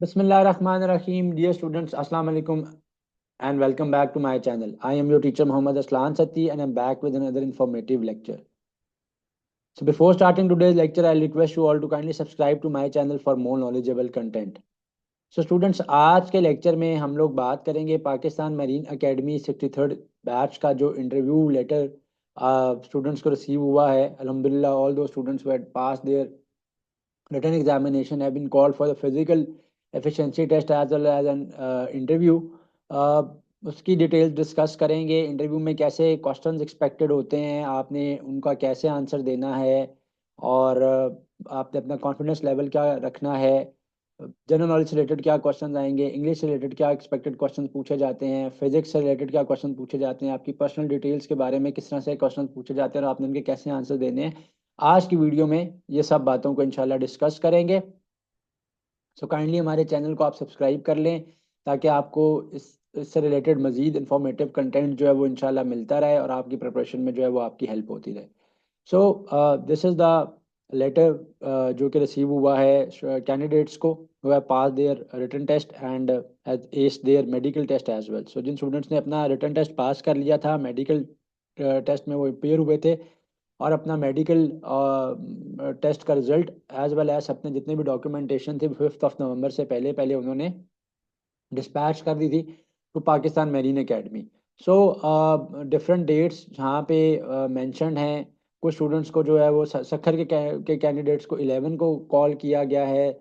Bismillahirrahmanirrahim. Dear students, Assalamu alaikum and welcome back to my channel. I am your teacher Muhammad Aslan Sati and I'm back with another informative lecture. So before starting today's lecture, I'll request you all to kindly subscribe to my channel for more knowledgeable content. So students, आज के lecture में हम लोग बात करेंगे Pakistan marine academy 63rd batch का जो interview letter students को रिसीव हुआ है. अल्हम्दुलिल्लाह, all those students who had pass their written examination have been called for the physical efficiency test as well as an interview. uh, उसकी details discuss करेंगे. Interview में कैसे क्वेश्चंस एक्सपेक्टेड होते हैं, आपने उनका कैसे आंसर देना है और आपने अपना कॉन्फिडेंस लेवल क्या रखना है, जनरल नॉलेज से रिलेटेड क्या क्वेश्चंस आएंगे, इंग्लिश से रिलेटेड क्या एक्सपेक्टेड क्वेश्चन पूछे जाते हैं, फिजिक्स से रिलेटेड क्या क्वेश्चन पूछे जाते हैं, आपकी पर्सनल डिटेल्स के बारे में किस तरह से क्वेश्चन पूछे जाते हैं और आपने उनके कैसे आंसर देने हैं. आज की वीडियो में ये सब बातों को इंशाल्लाह डिस्कस करेंगे. सो काइंडली हमारे चैनल को आप सब्सक्राइब कर लें ताकि आपको इससे रिलेटेड मज़ीद इंफॉर्मेटिव कंटेंट जो है वो इंशाल्लाह मिलता रहे और आपकी प्रिपरेशन में जो है वो आपकी हेल्प होती रहे. So this is the letter जो कि रिसीव हुआ है कैंडिडेट्स को who have pass their written test and has aced their medical test as well. So जिन स्टूडेंट्स ने अपना रिटन टेस्ट पास कर लिया था, मेडिकल टेस्ट में वो अपेयर हुए थे और अपना मेडिकल टेस्ट का रिजल्ट एज वेल एज अपने जितने भी डॉक्यूमेंटेशन थी 5 नवंबर से पहले पहले उन्होंने डिस्पैच कर दी थी to Pakistan Marine Academy. So different dates जहाँ पे मेंशन्ड हैं. कुछ स्टूडेंट्स को जो है वो सखर के कैंडिडेट्स को 11 को कॉल किया गया है,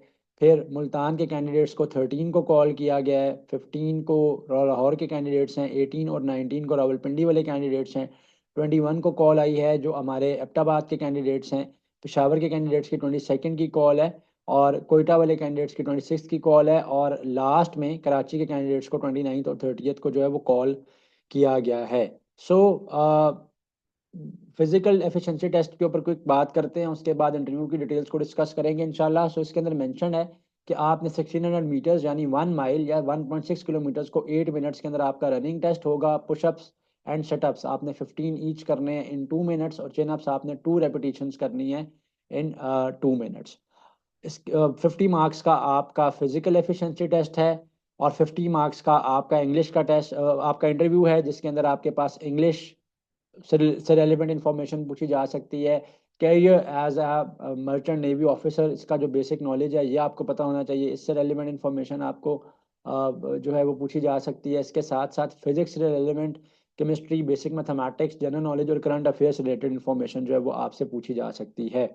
फिर मुल्तान के कैंडिडेट्स को 13 को कॉल किया गया है, 15 को लाहौर के कैंडिडेट्स हैं, 18 और 19 को रावलपिंडी वाले कैंडिडेट्स हैं, 21 को कॉल आई है जो हमारे एबटाबाद के कैंडिडेट्स हैं, पेशावर के कैंडिडेट्स की 22 की कॉल है और कोयटा वाले कैंडिडेट्स की 26 की कॉल है और लास्ट में कराची के कैंडिडेट्स को 29 और 30 को जो है वो कॉल किया गया है. सो फिजिकल एफिशिएंसी टेस्ट के ऊपर कोई बात करते हैं, उसके बाद इंटरव्यू की डिटेल्स को डिस्कस करेंगे इंशाल्लाह. सो इसके अंदर मेंशन है कि आपने 1600 मीटर्स यानी 1 माइल या 1.6 किलोमीटर्स को 8 मिनट्स के अंदर आपका रनिंग टेस्ट होगा. पुशअप्स एंड शटअप्स आपने 15 ईच करने हैं इन 2 मिनट्स और चिनअप्स आपने 2 रेपिटेशंस करनी है इन 2 मिनट्स. इस 50 मार्क्स का आपका फिजिकल एफिशिएंसी टेस्ट है और 50 मार्क्स का आपका इंग्लिश का टेस्ट आपका इंटरव्यू है जिसके अंदर आपके पास इंग्लिश से रेलिवेंट इंफॉर्मेशन पूछी जा सकती है. Career as a merchant navy officer, इसका जो बेसिक नॉलेज है ये आपको पता होना चाहिए. इससे रेलिवेंट इंफॉर्मेशन आपको जो है वो पूछी जा सकती है. इसके साथ साथ फिजिक्स से relevant chemistry, basic mathematics, general knowledge और करंट अफेयर्स रिलेटेड इंफॉर्मेशन जो है वो आपसे पूछी जा सकती है.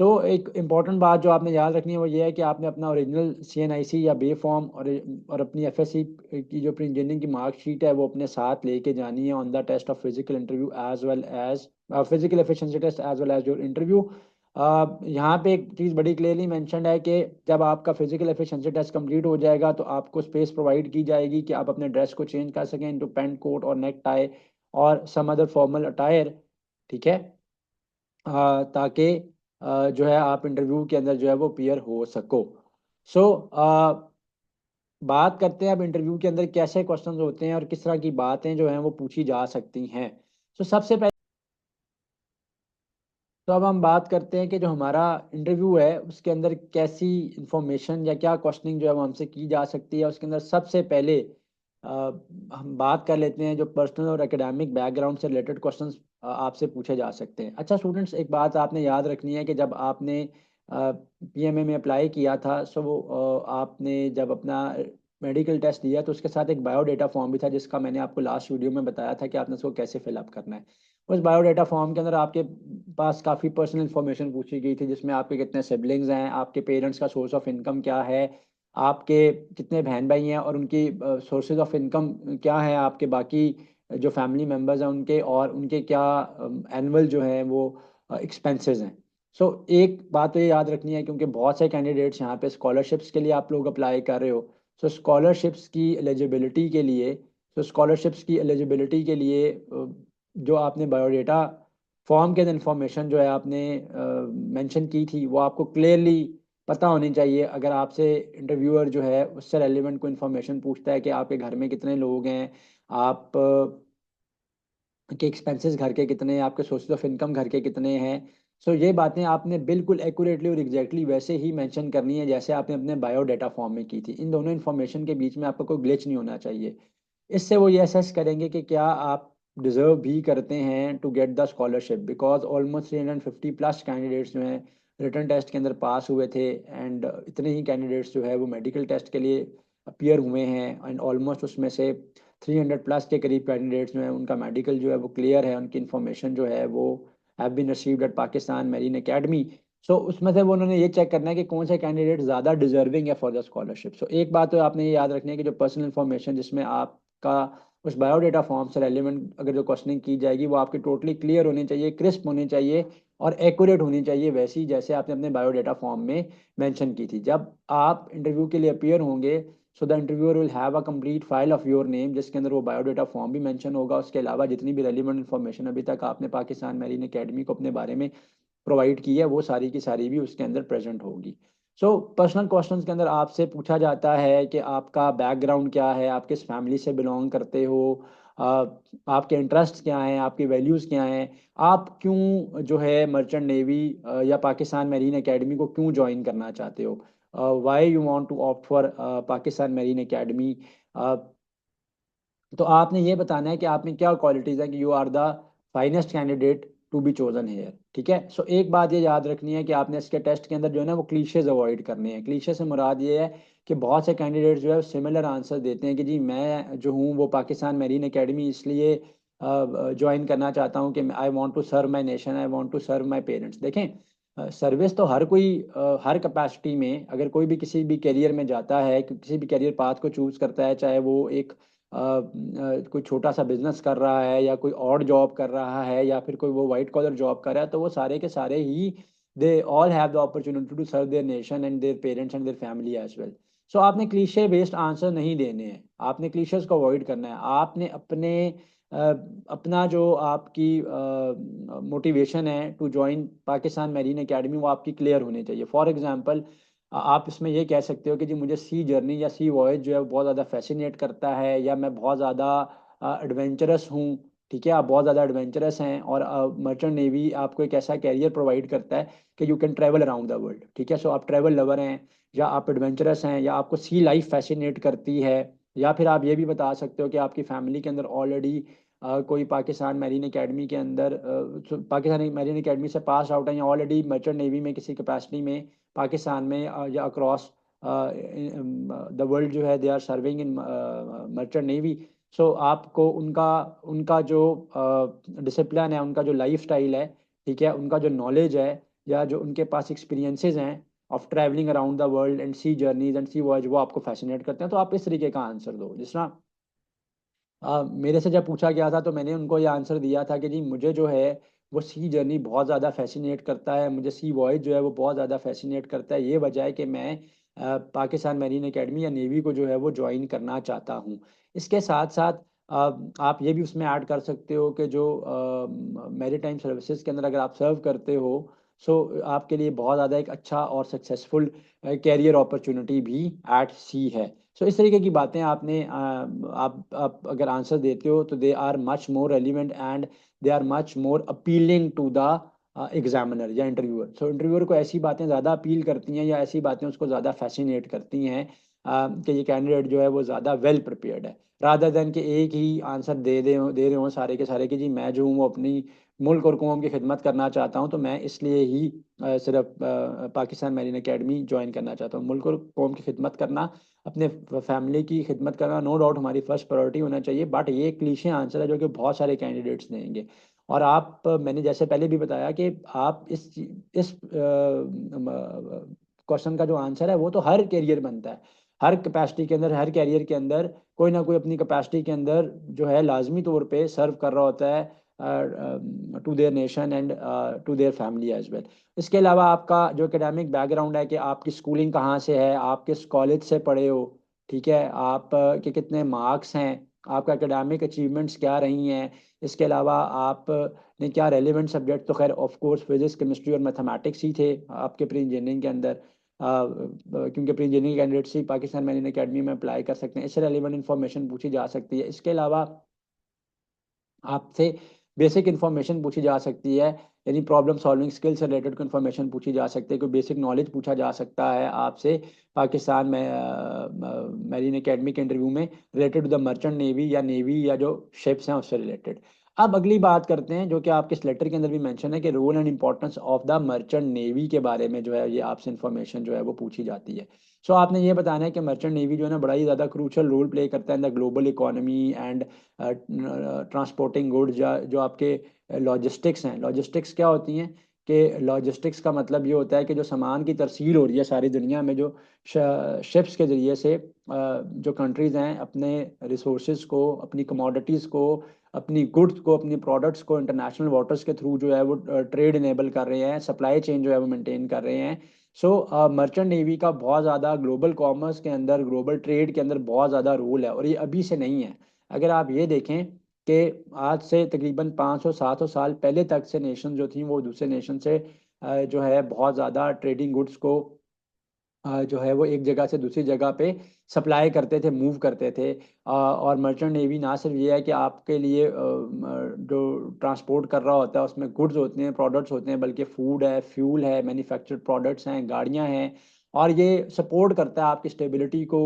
एक इम्पॉर्टेंट बात जो आपने याद रखनी है वो ये है कि आपने अपना ओरिजिनल CNIC या बे फॉर्म और अपनी FSC की जो प्री इंजीनियरिंग की मार्कशीट है वो अपने साथ लेके जानी है on the test of physical interview as well as physical efficiency test as well as your interview. यहाँ पे एक चीज़ बड़ी क्लियरली मैंशनड है कि जब आपका फिजिकल एफिशिएंसी टेस्ट कंप्लीट हो जाएगा तो आपको स्पेस प्रोवाइड की जाएगी कि आप अपने ड्रेस को चेंज कर सकें इनटू पैंट, कोट और नेक टाई और सम अदर फॉर्मल अटायर. ठीक है, ताकि जो है आप इंटरव्यू के अंदर जो है वो अपीयर हो सको. सो बात करते हैं अब इंटरव्यू के अंदर कैसे क्वेश्चंस होते हैं और किस तरह की बातें जो हैं वो पूछी जा सकती हैं. सबसे पहले तो अब हम बात करते हैं कि जो हमारा इंटरव्यू है उसके अंदर कैसी इंफॉर्मेशन या क्या क्वेश्चनिंग जो है वो हमसे की जा सकती है. उसके अंदर सबसे पहले हम बात कर लेते हैं जो पर्सनल और एकेडमिक बैकग्राउंड से रिलेटेड क्वेश्चंस आपसे पूछे जा सकते हैं. अच्छा स्टूडेंट्स, एक बात आपने याद रखनी है कि जब आपने PMA में अप्लाई किया था आपने जब अपना मेडिकल दिया दिया तो उसके साथ एक बायोडेटा फॉर्म भी था जिसका मैंने आपको लास्ट वीडियो में बताया था कि आपने उसको कैसे फिलअप करना है. उस बायोडाटा फॉर्म के अंदर आपके पास काफ़ी पर्सनल इन्फॉर्मेशन पूछी गई थी जिसमें आपके कितने सिबलिंग्स हैं, आपके पेरेंट्स का सोर्स ऑफ इनकम क्या है, आपके कितने बहन भाई हैं और उनकी सोर्सेज ऑफ इनकम क्या है, आपके बाकी जो फैमिली मेम्बर्स हैं उनके और उनके क्या एनुअल जो है वो एक्सपेंसेस हैं. एक बात तो ये याद रखनी है क्योंकि बहुत से कैंडिडेट्स यहाँ पे स्कॉलरशिप्स के लिए आप लोग अप्लाई कर रहे हो. स्कॉलरशिप्स की एलिजिबिलिटी के लिए जो आपने बायोडेटा फॉर्म के अंदर इंफॉर्मेशन जो है आपने मेंशन की थी वो आपको क्लियरली पता होनी चाहिए. अगर आपसे इंटरव्यूअर जो है उससे रेलिवेंट कोई इन्फॉर्मेशन पूछता है कि आपके घर में कितने लोग हैं, आप के एक्सपेंसेस घर के कितने हैं, आपके सोर्सेज ऑफ इनकम घर के कितने हैं. ये बातें आपने बिल्कुल एक्यूरेटली और एग्जैक्टली वैसे ही मेंशन करनी है जैसे आपने अपने बायोडाटा फॉर्म में की थी। इन दोनों इन्फॉर्मेशन के बीच में आपका कोई ग्लिच नहीं होना चाहिए। इससे वो ये असेस करेंगे कि क्या आप डिजर्व भी करते हैं to get the scholarship, because almost 350 plus candidates जो हैं रिटर्न टेस्ट के अंदर पास हुए थे, एंड इतने ही कैंडिडेट्स जो है वो मेडिकल टेस्ट के लिए अपीयर हुए हैं, एंड ऑलमोस्ट उसमें से 300 प्लस के करीब कैंडिडेट्स जो हैं उनका मेडिकल जो है वो क्लियर है, उनकी इन्फॉर्मेशन जो है वो have been received at Pakistan Marine Academy. उसमें से वो उन्होंने ये चेक करना है कि कौन से कैंडिडेट ज़्यादा डिजर्विंग है फॉर द स्कॉलरशिप। एक बात तो आपने ये याद रखनी है कि जो पर्सनल इन्फॉर्मेशन जिसमें आपका उस बायोडेटा फॉर्म से रेलिवेंट अगर जो क्वेश्चनिंग की जाएगी वो आपकी टोटली क्लियर होनी चाहिए, क्रिस्प होनी चाहिए और एक्यूरेट होनी चाहिए, वैसी जैसे आपने अपने बायोडेटा फॉर्म में मेंशन की थी। जब आप इंटरव्यू के लिए अपीयर होंगे, the interviewer will have a complete file of your name जिसके अंदर वो बायोडेटा फॉर्म भी मेंशन होगा। उसके अलावा जितनी भी रेलिवेंट इन्फॉर्मेशन अभी तक आपने पाकिस्तान मेरीन एकेडमी को अपने बारे में प्रोवाइड की है वो सारी की सारी भी उसके अंदर प्रेजेंट होगी। पर्सनल क्वेश्चंस के अंदर आपसे पूछा जाता है कि आपका बैकग्राउंड क्या है, आप किस फैमिली से बिलोंग करते हो, आपके इंटरेस्ट क्या हैं, आपकी वैल्यूज़ क्या हैं, आप क्यों जो है मर्चेंट नेवी या पाकिस्तान मेरीन एकेडमी को क्यों ज्वाइन करना चाहते हो, why you want to opt for Pakistan Marine Academy. तो आपने ये बताना है कि आप में क्या क्वालिटीज़ हैं कि you are the finest candidate to be chosen here. ठीक है। एक बात ये याद रखनी है कि आपने इसके टेस्ट के अंदर जो है ना वो क्लीशेज अवॉइड करने हैं। क्लीशे से मुराद ये है कि बहुत से कैंडिडेट जो है सिमिलर आंसर देते हैं कि जी मैं जो हूँ वो पाकिस्तान मेरीन एकेडमी इसलिए ज्वाइन करना चाहता हूँ कि I want to serve my nation, I want to serve my parents. देखें, सर्विस तो हर कोई हर कैपेसिटी में अगर कोई भी किसी भी करियर में जाता है, किसी भी करियर पाथ को चूज करता है, चाहे वो एक कोई छोटा सा बिजनेस कर रहा है या कोई और जॉब कर रहा है या फिर कोई वो वाइट कॉलर जॉब कर रहा है, तो वो सारे के सारे ही they all have the opportunity to serve their nation and their parents and their family as well. आपने क्लीशे बेस्ड आंसर नहीं देने हैं, आपने क्लीशेस को अवॉइड करना है। आपने अ, अपना जो आपकी मोटिवेशन है to join Pakistan Marine Academy वो आपकी क्लियर होनी चाहिए। फॉर एग्जांपल आप इसमें ये कह सकते हो कि जी मुझे सी जर्नी या सी वॉयज जो है वो बहुत ज़्यादा फैसिनेट करता है, या मैं बहुत ज़्यादा एडवेंचरस हूँ। ठीक है, आप बहुत ज़्यादा एडवेंचरस हैं और मर्चेंट नेवी आपको एक ऐसा कैरियर प्रोवाइड करता है कि you can travel around the world. ठीक है, आप ट्रैवल लवर हैं, या आप एडवेंचरस हैं, या आपको सी लाइफ फैसिनेट करती है, या फिर आप ये भी बता सकते हो कि आपकी फैमिली के अंदर ऑलरेडी कोई पाकिस्तान मेरीन एकेडमी के अंदर पाकिस्तान मेरीन एकेडमी से पास आउट है, या ऑलरेडी मर्चेंट नेवी में किसी कैपेसिटी में पाकिस्तान में या अक्रॉस द वर्ल्ड जो है they are serving in merchant navy. आपको उनका उनका जो डिसिप्लिन है, उनका जो लाइफ स्टाइल है, ठीक है, उनका जो नॉलेज है, या जो उनके पास एक्सपीरियंसेस हैं of travelling around the world and sea journeys and sea voyage, वो आपको फैसिनेट करते हैं। तो आप इस तरीके का आंसर दो। जिस तरह मेरे से जब पूछा गया था तो मैंने उनको ये आंसर दिया था कि जी मुझे जो है वो सी जर्नी बहुत ज़्यादा फैसिनेट करता है, मुझे सी वॉयज जो है वो बहुत ज़्यादा फैसिनेट करता है। ये वजह है कि मैं पाकिस्तान मेरीन एकेडमी या नेवी को जो है वो ज्वाइन करना चाहता हूँ। इसके साथ साथ आप ये भी उसमें ऐड कर सकते हो कि जो मेरी टाइम सर्विसेज के अंदर अगर आप सर्व करते हो, आपके लिए बहुत ज़्यादा एक अच्छा और सक्सेसफुल कैरियर अपॉर्चुनिटी भी एट सी है। इस तरीके की बातें आपने आप अगर आंसर देते हो तो they are much more relevant and they are much more appealing to the examiner या इंटरव्यूअर। इंटरव्यूअर को ऐसी बातें ज़्यादा अपील करती हैं या ऐसी बातें उसको ज़्यादा फैसिनेट करती हैं कि ये कैंडिडेट जो है वो ज़्यादा वेल प्रिपेयर्ड है, रादर देन कि एक ही आंसर दे रहे हो सारे के सारे कि जी मैं जो हूँ वो अपनी मुल्क और कौम की खिदमत करना चाहता हूँ, तो मैं इसलिए ही सिर्फ पाकिस्तान मेरीन एकेडमी ज्वाइन करना चाहता हूँ। मुल्क और कौम की खिदमत करना, अपने फैमिली की खिदमत करना नो डाउट हमारी फर्स्ट प्रायोरिटी होना चाहिए, बट ये क्लीशे आंसर है जो कि बहुत सारे कैंडिडेट्स देंगे। और आप मैंने जैसे पहले भी बताया कि आप इस क्वेश्चन का जो आंसर है वो तो हर कैरियर बनता है, हर कैपेसिटी के अंदर, हर कैरियर के अंदर कोई ना कोई अपनी कैपेसिटी के अंदर जो है लाजमी तौर पे सर्व कर रहा होता है to their nation and to their family as well. इसके अलावा आपका जो एकेडमिक बैकग्राउंड है कि आपकी स्कूलिंग कहाँ से है, आप किस कॉलेज से पढ़े हो, ठीक है, आप के कितने मार्क्स हैं, आपका एकेडमिक अचीवमेंट्स क्या रही हैं, इसके अलावा आप ने क्या रेलिवेंट सब्जेक्ट, तो खैर ऑफ कोर्स फिजिक्स केमिस्ट्री और मैथमेटिक्स ही थे आपके प्री इंजीनियरिंग के अंदर, क्योंकि प्री इंजीनियरिंग कैंडिडेट्स ही पाकिस्तान मेरीन एकेडमी में अप्लाई कर सकते हैं। इससे रेलिवेंट इन्फॉर्मेशन पूछी जा सकती है। इसके अलावा आपसे बेसिक इन्फॉर्मेशन पूछी जा सकती है, यानी प्रॉब्लम सॉल्विंग स्किल से रिलेटेड को इन्फॉर्मेशन पूछी जा सकती है, कोई बेसिक नॉलेज पूछा जा सकता है आपसे पाकिस्तान में मैरीन एकेडमी के इंटरव्यू में related to the merchant navy या नेवी या जो शिप्स हैं उससे रिलेटेड। अब अगली बात करते हैं जो कि आपके इस लेटर के अंदर भी मेंशन है कि role and importance of the merchant navy के बारे में जो है ये आपसे इन्फॉर्मेशन जो है वो पूछी जाती है। सो आपने ये बताना है कि मर्चेंट नेवी जो है ना बड़ा ही ज़्यादा क्रूशल रोल प्ले करता है in the global economy and transporting goods, जो आपके लॉजिस्टिक्स हैं। लॉजिस्टिक्स क्या होती हैं कि लॉजिस्टिक्स का मतलब ये होता है कि जो सामान की तरसील हो रही है सारी दुनिया में, जो शिप्स के ज़रिए से जो कंट्रीज़ हैं अपने रिसोर्सेज को, अपनी कमोडिटीज़ को, अपनी गुड्स को, अपनी प्रोडक्ट्स को इंटरनेशनल वाटर्स के थ्रू जो है वो ट्रेड इनेबल कर रहे हैं, सप्लाई चेन जो है वो मेंटेन कर रहे हैं। सो मर्चेंट नेवी का बहुत ज़्यादा ग्लोबल कॉमर्स के अंदर, ग्लोबल ट्रेड के अंदर बहुत ज़्यादा रोल है, और ये अभी से नहीं है। अगर आप ये देखें कि आज से तकरीबन 500-700 साल पहले तक से नेशन जो थी वो दूसरे नेशन से जो है बहुत ज़्यादा ट्रेडिंग गुड्स को जो है वो एक जगह से दूसरी जगह पे सप्लाई करते थे, मूव करते थे। और मर्चेंट नेवी ना सिर्फ ये है कि आपके लिए जो ट्रांसपोर्ट कर रहा होता है उसमें गुड्स होते हैं, प्रोडक्ट्स होते हैं, बल्कि फूड है, फ्यूल है, मैन्युफैक्चर्ड प्रोडक्ट्स हैं, गाड़ियां हैं, और ये सपोर्ट करता है आपकी स्टेबिलिटी को,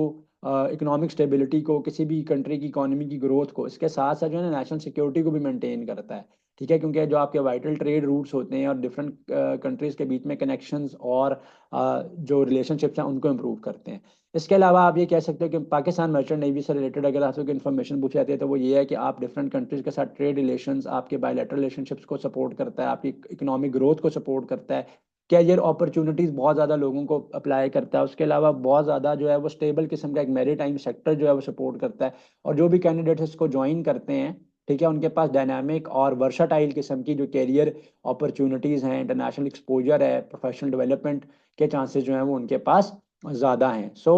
इकोनॉमिक स्टेबिलिटी को, किसी भी कंट्री की इकोनॉमी की ग्रोथ को। इसके साथ साथ जो है ना नेशनल सिक्योरिटी को भी मेंटेन करता है, ठीक है, क्योंकि जो आपके वाइटल ट्रेड रूट्स होते हैं और डिफरेंट कंट्रीज़ के बीच में कनेक्शंस और जो रिलेशनशिप्स हैं उनको इम्प्रूव करते हैं। इसके अलावा आप ये कह सकते हो कि पाकिस्तान मर्चेंट नेवी से रिलेटेड अगर आपसे कोई इन्फॉर्मेशन पूछी जाती है तो वो ये है कि आप डिफरेंट कंट्रीज़ के साथ ट्रेड रिलेशंस, आपके बायलैटरल रिलेशनशिप्स को सपोर्ट करता है, आपकी इकोनॉमिक ग्रोथ को सपोर्ट करता है, कैरियर अपॉर्चुनिटीज़ बहुत ज़्यादा लोगों को अप्लाई करता है। उसके अलावा बहुत ज़्यादा जो है वो स्टेबल किस्म का एक मैरीटाइम सेक्टर जो है वो सपोर्ट करता है, और जो भी कैंडिडेट्स इसको ज्वाइन करते हैं, ठीक है, उनके पास डायनामिक और वर्साटाइल किस्म की जो कैरियर अपॉर्चुनिटीज़ हैं, इंटरनेशनल एक्सपोजर है, प्रोफेशनल डेवलपमेंट के चांसेस जो हैं वो उनके पास ज़्यादा हैं। सो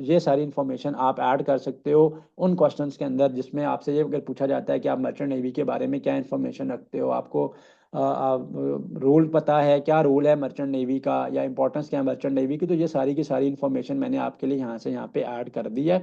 ये सारी इन्फॉर्मेशन आप ऐड कर सकते हो उन क्वेश्चंस के अंदर जिसमें आपसे ये अगर पूछा जाता है कि आप मर्चेंट नेवी के बारे में क्या इन्फॉर्मेशन रखते हो, आपको रोल पता है, क्या रोल है मर्चेंट नेवी का, या इंपॉर्टेंस क्या है मर्चेंट नेवी की, तो ये सारी की सारी इन्फॉर्मेशन मैंने आपके लिए यहाँ से यहाँ पे ऐड कर दी है।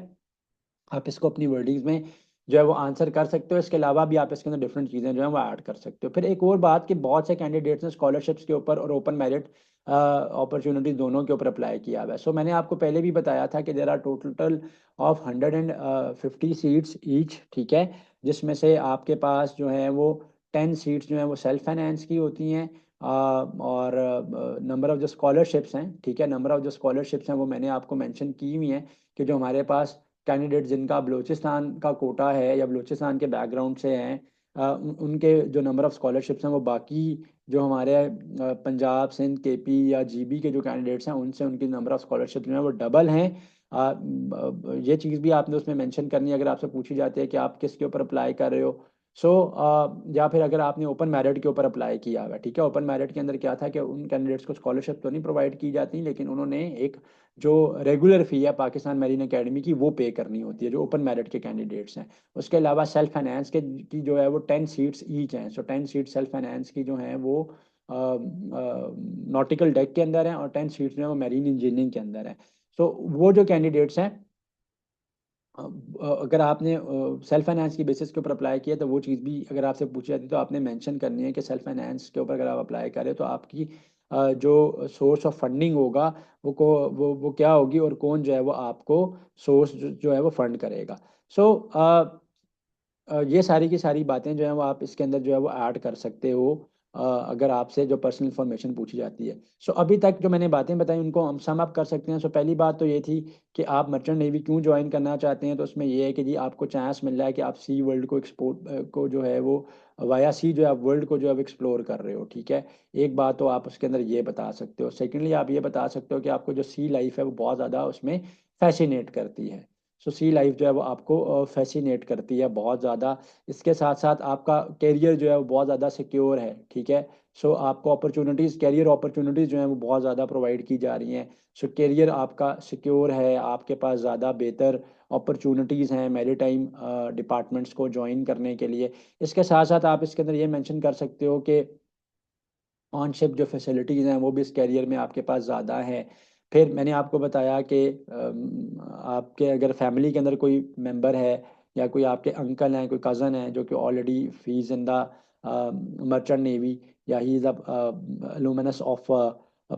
आप इसको अपनी वर्डिंग्स में जो है वो आंसर कर सकते हो। इसके अलावा भी आप इसके अंदर डिफरेंट चीज़ें जो है वो ऐड कर सकते हो। फिर एक और बात कि बहुत से कैंडिडेट्स ने स्कॉलरशिप्स के ऊपर और ओपन मेरिट अपॉर्चुनिटीज दोनों के ऊपर अप्लाई किया हुआ है। सो मैंने आपको पहले भी बताया था कि there are total of 150 seats each, ठीक है, जिसमें से आपके पास जो है वो 10 सीट्स जो है वो सेल्फ फाइनेंस की होती हैं, और नंबर ऑफ जो स्कॉलरशिप्स हैं, ठीक है, नंबर ऑफ जो स्कॉलरशिप्स हैं वो मैंने आपको मेंशन की हुई हैं कि जो हमारे पास कैंडिडेट जिनका बलूचिस्तान का कोटा है या बलूचिस्तान के बैकग्राउंड से हैं, उनके जो नंबर ऑफ स्कॉलरशिप्स हैं वो बाकी जो हमारे पंजाब, सिंध, केपी या जीबी के जो कैंडिडेट्स हैं उनसे उनकी नंबर ऑफ स्कॉलरशिप जो है वो डबल हैं। ये चीज़ भी आपने उसमें मेंशन करनी है अगर आपसे पूछी जाती है कि आप किसके ऊपर अप्लाई कर रहे हो। सो या फिर अगर आपने ओपन मेरिट के ऊपर अप्लाई किया हुआ है, ठीक है, ओपन मेरिट के अंदर क्या था कि उन कैंडिडेट्स को स्कॉलरशिप तो नहीं प्रोवाइड की जाती, लेकिन उन्होंने एक जो रेगुलर फ़ी है पाकिस्तान मैरीन एकेडमी की वो पे करनी होती है जो ओपन मेरिट के कैंडिडेट्स हैं। उसके अलावा सेल्फ फाइनेंस के की जो है वो 10 सीट्स ईच हैं। सो 10 सीट सेल्फ फाइनेंस की जो हैं वो नॉटिकल डेक के अंदर हैं, और 10 सीट्स जो है वो मैरीन इंजीनियरिंग के अंदर हैं। सो वो जो कैंडिडेट्स हैं, अगर आपने सेल्फ फाइनेंस की बेसिस के ऊपर अप्लाई किया तो वो चीज़ भी अगर आपसे पूछी जाती है तो आपने मेंशन करनी है कि सेल्फ फाइनेंस के ऊपर अगर आप अप्लाई करें तो आपकी जो सोर्स ऑफ फंडिंग होगा वो क्या होगी, और कौन जो है वो आपको सोर्स जो है वो फंड करेगा। सो ये सारी की सारी बातें जो है वो आप इसके अंदर जो है वो ऐड कर सकते हो अगर आपसे जो पर्सनल इन्फॉर्मेशन पूछी जाती है। सो अभी तक जो मैंने बातें बताई उनको हम सम अप कर सकते हैं। सो पहली बात तो ये थी कि आप मर्चेंट नेवी क्यों ज्वाइन करना चाहते हैं, तो उसमें ये है कि जी आपको चांस मिल रहा है कि आप सी वर्ल्ड को एक्सपोर्ट को जो है वो वाया सी जो है आप वर्ल्ड को जो है एक्सप्लोर कर रहे हो, ठीक है। एक बात तो आप उसके अंदर ये बता सकते हो। सेकेंडली आप ये बता सकते हो कि आपको जो सी लाइफ है वो बहुत ज़्यादा उसमें फैसिनेट करती है। सो सी लाइफ जो है वो आपको फैसिनेट करती है बहुत ज़्यादा। इसके साथ साथ आपका कैरियर जो है वो बहुत ज़्यादा सिक्योर है, ठीक है। सो आपको अपॉर्चुनिटीज़, कैरियर अपॉर्चुनिटीज़ जो हैं वो बहुत ज़्यादा प्रोवाइड की जा रही हैं। सो कैरियर आपका सिक्योर है, आपके पास ज़्यादा बेहतर अपॉर्चुनिटीज़ हैं मैरीटाइम डिपार्टमेंट्स को ज्वाइन करने के लिए। इसके साथ साथ आप इसके अंदर ये मेंशन कर सकते हो कि ऑन शिप जो फैसिलिटीज़ हैं वो भी इस कैरियर में आपके पास ज़्यादा है। फिर मैंने आपको बताया कि आपके अगर फैमिली के अंदर कोई मेंबर है या कोई आपके अंकल हैं, कोई कज़न है जो कि already fees in the merchant navy या ही is alumnus of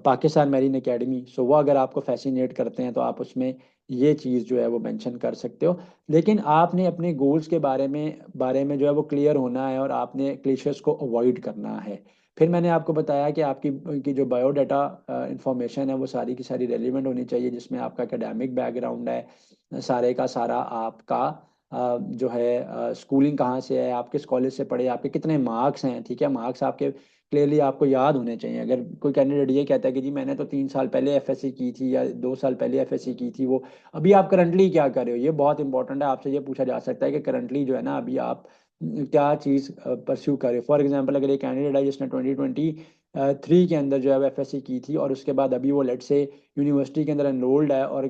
Pakistan marine academy, so वो अगर आपको फैसिनेट करते हैं तो आप उसमें ये चीज़ जो है वो मेंशन कर सकते हो। लेकिन आपने अपने गोल्स के बारे में जो है वो क्लियर होना है और आपने क्लीशेस को अवॉइड करना है। फिर मैंने आपको बताया कि आपकी की जो बायोडाटा इंफॉर्मेशन है वो सारी की सारी रेलिवेंट होनी चाहिए, जिसमें आपका एकेडमिक बैकग्राउंड है, सारे का सारा आपका जो है स्कूलिंग कहाँ से है, आप किस कॉलेज से पढ़े, आपके कितने मार्क्स हैं, ठीक है, मार्क्स आपके क्लियरली आपको याद होने चाहिए। अगर कोई कैंडिडेट ये कहता है कि जी मैंने तो 3 साल पहले एफएससी की थी या 2 साल पहले एफएससी की थी, वो अभी आप करंटली क्या कर रहे हो, ये बहुत इंपॉर्टेंट है। आपसे ये पूछा जा सकता है कि करंटली जो है ना अभी आप क्या चीज़ परस्यू कर रहे हो। फॉर एग्जाम्पल अगर एक कैंडिडेट है जिसने 2023 के अंदर जो है वो एफएससी की थी और उसके बाद अभी वो लेट से यूनिवर्सिटी के अंदर एनरोल्ड है और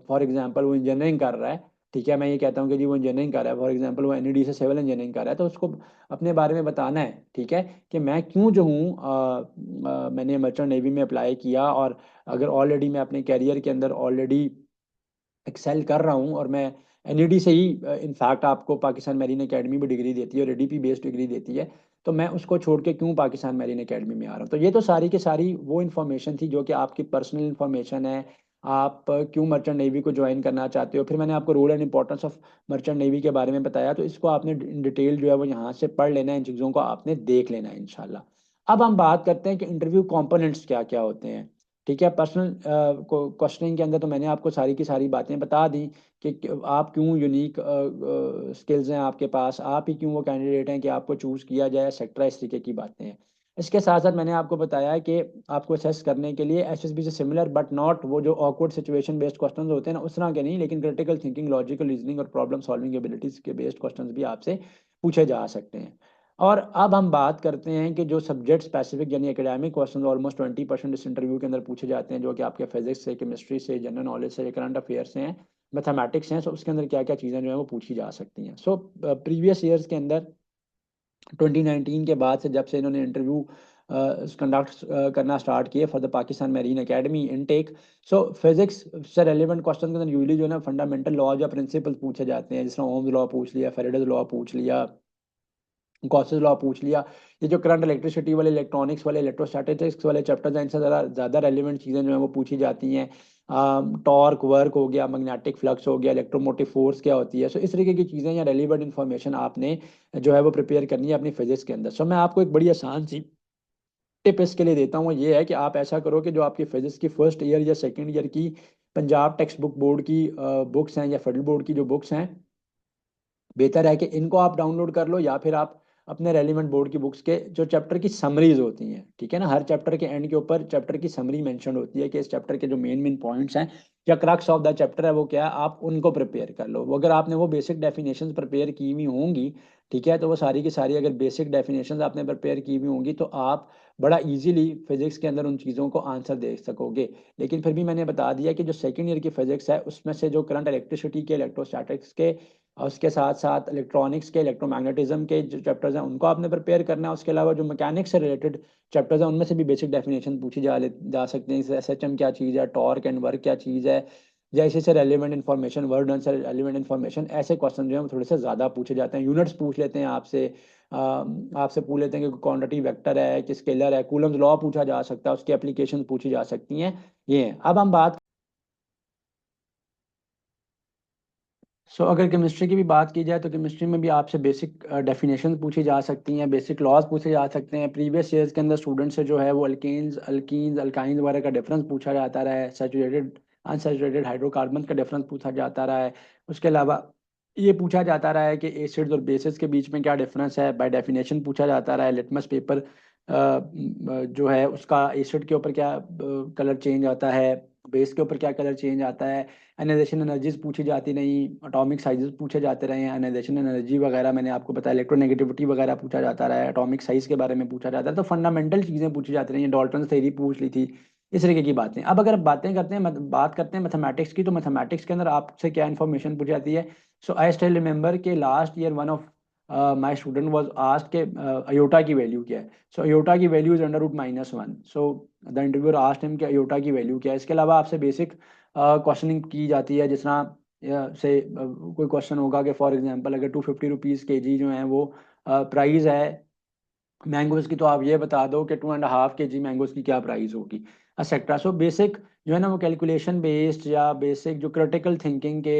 फॉर एग्जाम्पल वो इंजीनियरिंग कर रहा है, ठीक है, मैं ये कहता हूँ कि जी वो इंजीनियरिंग कर रहा है, फॉर एग्जांपल वो एनईडी से सिविल इंजीनियरिंग कर रहा है, तो उसको अपने बारे में बताना है, ठीक है, कि मैं क्यों जो हूँ मैंने मर्चेंट नेवी में अप्लाई किया, और अगर ऑलरेडी मैं अपने कैरियर के अंदर ऑलरेडी एक्सेल कर रहा हूँ और मैं एनईडी से ही, इनफैक्ट आपको पाकिस्तान मैरीन एकेडमी भी डिग्री देती है और एडीपी बेस्ड डिग्री देती है, तो मैं उसको छोड़ के क्यों पाकिस्तान मैरीन एकेडमी में आ रहा हूँ। तो ये तो सारी की सारी वो इन्फॉर्मेशन थी जो कि आपकी पर्सनल इन्फॉर्मेशन है, आप क्यों मर्चेंट नेवी को ज्वाइन करना चाहते हो। फिर मैंने आपको role and importance of merchant navy के बारे में बताया, तो इसको आपने डिटेल जो है वो यहाँ से पढ़ लेना है, इन चीज़ों को आपने देख लेना है इंशाल्लाह। अब हम बात करते हैं कि इंटरव्यू कंपोनेंट्स क्या क्या होते हैं, ठीक है। पर्सनल क्वेश्चनिंग के अंदर तो मैंने आपको सारी की सारी बातें बता दी कि आप क्यों यूनिक स्किल्स हैं आपके पास, आप ही क्यों वो कैंडिडेट हैं कि आपको चूज़ किया जाए, सेक्टर, इस तरीके की बातें हैं। इसके साथ साथ मैंने आपको बताया है कि आपको असेस करने के लिए एसएसबी से सिमिलर बट नॉट वो जो ऑकवर्ड सिचुएशन बेस्ड क्वेश्चंस होते हैं ना उस तरह के नहीं, लेकिन क्रिटिकल थिंकिंग, लॉजिकल रीजनिंग और प्रॉब्लम सॉल्विंग एबिलिटीज के बेस्ड क्वेश्चंस भी आपसे पूछे जा सकते हैं। और अब हम बात करते हैं कि जो सब्जेक्ट स्पेसिफिक यानी एकेडमिक क्वेश्चन ऑलमोस्ट 20% इस इंटरव्यू के अंदर पूछे जाते हैं, जो कि आपके फिजिक्स से, केमिस्ट्री से, जनरल नॉलेज से, करंट अफेयर्स से हैं, मैथमेटिक्स हैं, सो उसके अंदर क्या क्या चीज़ें जो है वो पूछी जा सकती हैं। सो प्रीवियस ईयर्स के अंदर 2019 के बाद से जब से इन्होंने इंटरव्यू कंडक्ट करना स्टार्ट किए for the Pakistan marine academy intake, so physics से रेलिवेंट क्वेश्चन के अंदर यूजली जो है ना फंडामेंटल लॉज या प्रिंसिपल्स पूछे जाते हैं, जिस तरह ओम्स लॉ पूछ लिया, फेरेडेज लॉ पूछ लिया, गॉसेस लॉ पूछ लिया। ये जो करंट इलेक्ट्रिसिटी वाले, इलेक्ट्रॉनिक्स वाले, इलेक्ट्रोस्टैटिक्स वाले चैप्टर्स हैं, इनसे ज़्यादा रेलिवेंट चीज़ें जो है वो पूछी जाती हैं। टॉर्क वर्क हो गया, मैग्नेटिक फ्लक्स हो गया, इलेक्ट्रोमोटिव फोर्स क्या होती है, सो इस तरीके की चीज़ें या रेलिवेंट इन्फॉर्मेशन आपने जो है वो प्रिपेयर करनी है अपनी फिजिक्स के अंदर। सो मैं आपको एक बड़ी आसान सी टिप इसके लिए देता हूँ, ये है कि आप ऐसा करो कि जो आपकी फिजिक्स की फर्स्ट ईयर या सेकेंड ईयर की पंजाब टेक्स्ट बुक बोर्ड की बुक्स हैं या फेडरल बोर्ड की जो बुक्स हैं, बेहतर है कि इनको आप डाउनलोड कर लो, या फिर आप अपने रेलिवेंट बोर्ड की बुक्स के जो चैप्टर की समरीज होती हैं, ठीक है ना, हर चैप्टर के एंड के ऊपर चैप्टर की समरी मेंशन होती है कि इस चैप्टर के जो मेन मेन पॉइंट्स हैं या क्रक्स ऑफ द चैप्टर है वो क्या है, आप उनको प्रिपेयर कर लो। वो अगर आपने वो बेसिक डेफिनेशंस प्रिपेयर की हुई होंगी, ठीक है, तो वो सारी की सारी अगर बेसिक डेफिनेशंस आपने प्रिपेयर की हुई होंगी तो आप बड़ा इजीली फिजिक्स के अंदर उन चीज़ों को आंसर दे सकोगे। लेकिन फिर भी मैंने बता दिया कि जो सेकेंड ईयर की फिजिक्स है उसमें से जो करंट इलेक्ट्रिसिटी के, इलेक्ट्रोस्टैटिक्स के और उसके साथ साथ इलेक्ट्रॉनिक्स के, इलेक्ट्रोमैग्नेटिज्म के जो चैप्टर्स हैं उनको आपने प्रिपेयर करना है। उसके अलावा जो मैकेनिक्स से रिलेटेड चैप्टर्स हैं उनमें से भी बेसिक डेफिनेशन पूछी जा सकते हैं, जैसे एसएचएम क्या चीज़ है, टॉर्क एंड वर्क क्या चीज़ है, जैसे से रेलिवेंट इन्फॉर्मेशन, वर्ड डन से रेलिवेंट इन्फॉर्मेशन, ऐसे क्वेश्चन जो है वो थोड़े से ज़्यादा पूछे जाते हैं। यूनिट्स पूछ लेते हैं आपसे, आपसे पूछ लेते हैं कि क्वांटिटी वेक्टर है कि स्केलर है, कूलम्स लॉ पूछा जा सकता है, उसकी एप्लीकेशन पूछी जा सकती हैं। ये हैं। अब हम बात अगर केमिस्ट्री की भी बात की जाए तो केमिस्ट्री में भी आपसे बेसिक डेफिनेशन पूछी जा सकती हैं, बेसिक लॉज पूछे जा सकते हैं। प्रीवियस ईयर्स के अंदर स्टूडेंट से जो है वो अल्केन्स, अल्कीन्स, अल्काइंस वगैरह का डिफरेंस पूछा जाता रहा है, सैचुरेटेड अनसैचुरेटेड हाइड्रोकार्बन का डिफरेंस पूछा जाता रहा है। उसके अलावा ये पूछा जाता रहा है कि एसिड्स और बेसिस के बीच में क्या डिफरेंस है, बाय डेफिनेशन पूछा जाता रहा है। लिटमस पेपर जो है उसका एसिड के ऊपर क्या कलर चेंज आता है, बेस के ऊपर क्या कलर चेंज आता है। अनाइजेशन एनर्जीज पूछी जाती नहीं, एटॉमिक साइजेस पूछे जाते रहे हैं, अनाइजेशन एनर्जी वगैरह मैंने आपको बताया, इलेक्ट्रोनेगेटिविटी वगैरह पूछा जाता रहा है, एटॉमिक साइज के बारे में पूछा जाता है। तो फंडामेंटल चीज़ें पूछी जाती रही हैं, डाल्टन थ्योरी पूछ ली थी, इस तरीके की बातें। अब अगर बात करते हैं मैथमेटिक्स की, तो मैथमेटिक्स के अंदर आपसे क्या इन्फॉर्मेशन पूछी जाती है। सो आई स्टिल रिमेंबर के last year one of my student was asked के अयोटा की वैल्यू क्या है। सो अयोटा की value is √-1। So the interviewer asked him कि अयोटा की वैल्यू क्या है। इसके अलावा आपसे बेसिक क्वेश्चनिंग की जाती है, जिस तरह से कोई क्वेश्चन होगा कि फॉर एग्जांपल अगर 250 रुपीज़ केजी जो है वो प्राइस है मैंगोज की तो आप ये बता दो कि 2.5 kg मैंगोज की क्या प्राइस होगी, एक्सेट्रा। सो बेसिक जो है ना वो कैलकुलेशन बेस्ड या बेसिक जो क्रिटिकल थिंकिंग के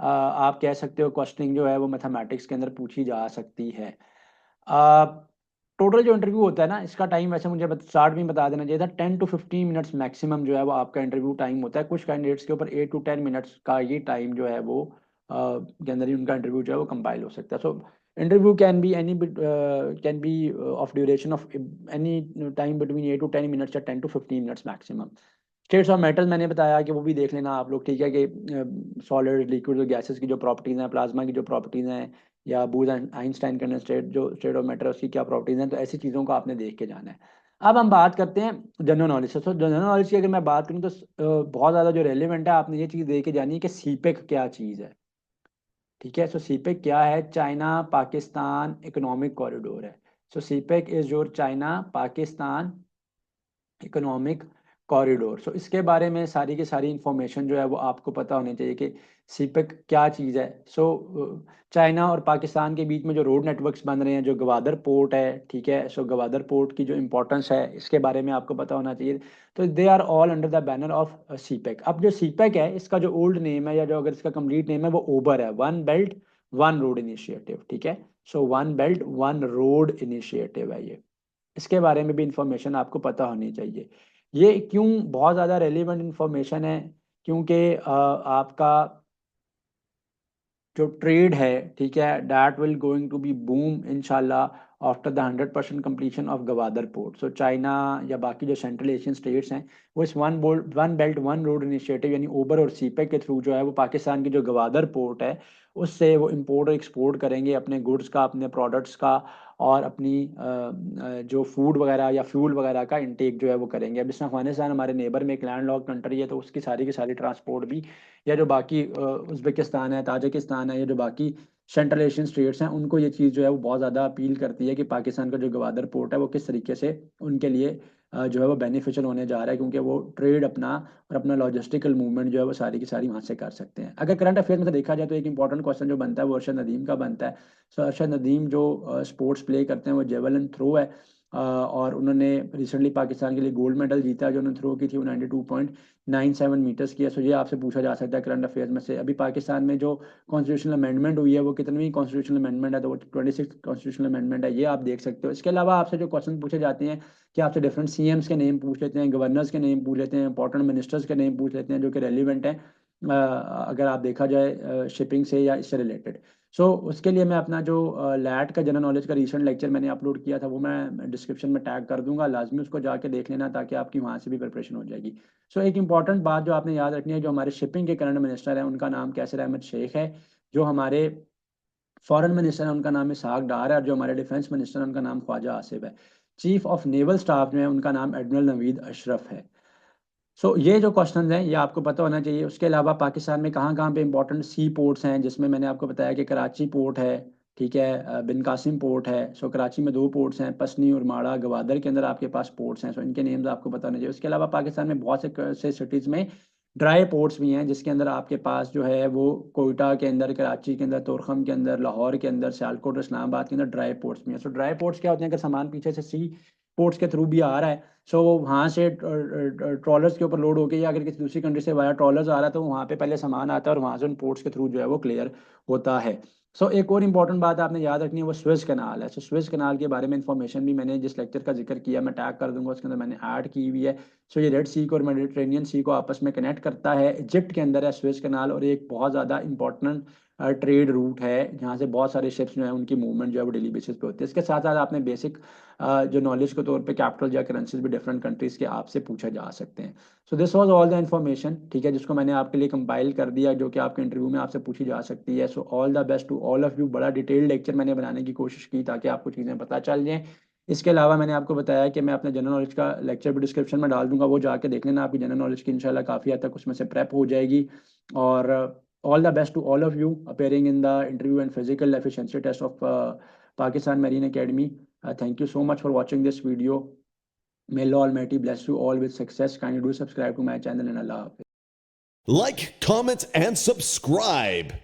आप कह सकते हो क्वेश्चनिंग जो है वो मैथमेटिक्स के अंदर पूछी जा सकती है। टोटल जो इंटरव्यू होता है ना, इसका टाइम वैसे मुझे स्टार्ट में बता देना चाहिए था, 10 to 15 मिनट्स मैक्सिमम जो है वो आपका इंटरव्यू टाइम होता है। कुछ कैंडिडेट्स के ऊपर 8 to 10 मिनट्स का ये टाइम जो है वो के अंदर ही उनका इंटरव्यू जो है वो कंपाइल हो सकता है। So interview can be any can be of duration of any time between 8 to 10 minutes या 10 to 15 minutes maximum. States of metal मैंने बताया कि वो भी देख लेना आप लोग, ठीक है, कि सॉलिड लिक्विड गैसेस की जो प्रॉपर्टीज़ हैं, प्लाज्मा की जो प्रॉपर्टीज़ हैं, या बूज आइंस्टाइन कंडेंसेट जो स्टेट ऑफ मैटर उसकी क्या प्रॉपर्टीज़ हैं, तो ऐसी चीज़ों को आपने देख के जाना है। अब हम बात करते हैं जनरल नॉलेज से। तो जनरल नॉलेज की अगर मैं बात करूँ तो बहुत ज़्यादा जो रेलिवेंट है, आपने ये चीज़ देख के जानी है कि सीपेक क्या चीज़ है, ठीक है। सो सीपेक क्या है? चाइना पाकिस्तान इकोनॉमिक कॉरिडोर है। So CPEC is your China Pakistan economic corridor. So इसके बारे में सारी की सारी इंफॉर्मेशन जो है वो आपको पता होनी चाहिए कि सीपेक क्या चीज़ है। सो चाइना और पाकिस्तान के बीच में जो रोड नेटवर्क्स बन रहे हैं, जो गवादर पोर्ट है, ठीक है, सो गवादर पोर्ट की जो इंपॉर्टेंस है इसके बारे में आपको पता होना चाहिए। तो they are all under the banner of CPEC. अब जो सीपेक है इसका जो ओल्ड नेम है, या जो अगर इसका कंप्लीट नेम है, वो ओबर है, one belt one road initiative, ठीक है। So one belt one road initiative है ये। इसके बारे में भी इंफॉर्मेशन आपको पता होनी चाहिए। ये क्यों बहुत ज़्यादा रेलिवेंट इंफॉर्मेशन है? क्योंकि आपका जो ट्रेड है, ठीक है, that will going to be boom इंशाल्लाह after the 100% completion of Gwadar port. So China या बाकी जो सेंट्रल एशियन स्टेट्स हैं, वो इस one belt one road initiative यानी ओबर और सीपेक के थ्रू जो है वो पाकिस्तान की जो गवादर पोर्ट है उससे वो इंपोर्ट और एक्सपोर्ट करेंगे अपने गुड्स का, अपने प्रोडक्ट्स का, और अपनी जो फूड वगैरह या फ्यूल वगैरह का इंटेक जो है वो करेंगे। अब इसमें अफगानिस्तान हमारे नेबर में एक लैंड लॉक कंट्री है, तो उसकी सारी की सारी ट्रांसपोर्ट भी, या जो बाकी उज़्बेकिस्तान है, ताजिकिस्तान है, या जो बाकी सेंट्रल एशियन स्टेट्स हैं, उनको ये चीज़ जो है वो बहुत ज़्यादा अपील करती है कि पाकिस्तान का जो गवादर पोर्ट है वो किस तरीके से उनके लिए जो है वो बेनिफिशियल होने जा रहा है, क्योंकि वो ट्रेड अपना और अपना लॉजिस्टिकल मूवमेंट जो है वो सारी की सारी वहाँ से कर सकते हैं। अगर करंट अफेयर में से देखा जाए तो एक इंपॉर्टेंट क्वेश्चन जो बनता है वो अरशद नदीम का बनता है। सो अरशद नदीम जो स्पोर्ट्स प्ले करते हैं वो जेवलिन थ्रो है, और उन्होंने रिसेंटली पाकिस्तान के लिए गोल्ड मेडल जीता, जो उन्होंने थ्रो की थी वो 92.97 मीटर्स की है। सो ये आपसे पूछा जा सकता है करंट अफेयर्स में से। अभी पाकिस्तान में जो कॉन्स्टिट्यूशनल अमेंडमेंट हुई है वो कितनी कॉन्स्टिट्यूशनल अमेंडमेंट है, तो वो 26 कॉन्स्टिट्यूशनल अमेंडमेंट है, ये आप देख सकते हो। इसके अलावा आपसे जो क्वेश्चन पूछे जाते हैं कि आपसे डिफरेंट सीएम्स के नेम पूछ लेते हैं, गवर्नर्स के नेम पूछ लेते हैं, इंपॉर्टेंट मिनिस्टर्स के नेम पूछ लेते हैं जो कि रेलिवेंट हैं अगर आप देखा जाए शिपिंग से या इससे रिलेटेड। सो उसके लिए मैं अपना जो लैट का जनरल नॉलेज का रिसेंट लेक्चर मैंने अपलोड किया था वो मैं डिस्क्रिप्शन में टैग कर दूंगा, लाजमी उसको जाके देख लेना ताकि आपकी वहाँ से भी प्रिपरेशन हो जाएगी। सो एक इंपॉर्टेंट बात जो आपने याद रखनी है, जो हमारे शिपिंग के करंट मिनिस्टर हैं उनका नाम कैसर अहमद शेख है, जो हमारे फॉरेन मिनिस्टर है उनका नाम इसहाक डार है, और जो हमारे डिफेंस मिनिस्टर है उनका नाम ख्वाजा आसिफ है। चीफ ऑफ नेवल स्टाफ जो है उनका नाम एडमिरल नवीद अशरफ है। सो ये जो क्वेश्चन हैं ये आपको पता होना चाहिए। उसके अलावा पाकिस्तान में कहाँ कहाँ पे इंपॉर्टेंट सी पोर्ट्स हैं, जिसमें मैंने आपको बताया कि कराची पोर्ट है, ठीक है, बिन कासिम पोर्ट है। सो कराची में 2 पोर्ट्स हैं, पसनी और माड़ा, गवादर के अंदर आपके पास पोर्ट्स हैं। सो इनके नेम्स आपको पता होने चाहिए। उसके अलावा पाकिस्तान में बहुत से सिटीज़ में ड्राई पोर्ट्स भी हैं, जिसके अंदर आपके पास जो है वो कोयटा के अंदर, कराची के अंदर, तोरखम के अंदर, लाहौर के अंदर, सियालकोट, इस्लामाबाद के अंदर ड्राई पोर्ट्स भी हैं। सो ड्राई पोर्ट्स क्या होते हैं? अगर सामान पीछे से सी पोर्ट्स के थ्रू भी आ रहा है, सो वहाँ से ट्रॉलर्स के ऊपर लोड होके, या अगर किसी दूसरी कंट्री से वाया ट्रॉलर्स आ रहा है तो वहाँ पे पहले सामान आता है और वहाँ से उन पोर्ट्स के थ्रू जो है वो क्लियर होता है। सो एक और इंपॉर्टेंट बात आपने याद रखनी है, वो स्वेज कनाल है। सो स्वेज कनाल के बारे में इंफॉर्मेशन भी मैंने जिस लेक्चर का जिक्र किया मैं टैग कर दूंगा, उसके अंदर मैंने ऐड की हुई है। सो ये रेड सी को और मेडिटेरेनियन सी को आपस में कनेक्ट करता है, इजिप्ट के अंदर है स्वेज कनाल, और एक बहुत ज़्यादा इंपॉर्टेंट ट्रेड रूट है जहाँ से बहुत सारे शिप्स जो है उनकी मूवमेंट जो है वो डेली बेसिस पे होती है। इसके साथ साथ आपने बेसिक जो नॉलेज के तौर पे कैपिटल या करेंसीज भी डिफरेंट कंट्रीज के आपसे पूछे जा सकते हैं। So this was all the information, ठीक है, जिसको मैंने आपके लिए कंपाइल कर दिया, जो कि आपके इंटरव्यू में आपसे पूछी जा सकती है। So all the best to all of you. बड़ा डिटेल्ड लेक्चर मैंने बनाने की कोशिश की ताकि आपको चीज़ें पता चल जाएँ। इसके अलावा मैंने आपको बताया कि मैं अपने जनरल नॉलेज का लेक्चर भी डिस्क्रिप्शन में डाल दूंगा, वो जाके देख लेना, आपकी जनरल नॉलेज की इंशाल्लाह काफ़ी हद तक उसमें से प्रेप हो जाएगी। और all the best to all of you appearing in the interview and physical efficiency test of Pakistan Marine Academy. Thank you so much for watching this video. May Allah Almighty bless you all with success. Kindly do subscribe to my channel, and Allah Hafiz. Like, comment, and subscribe.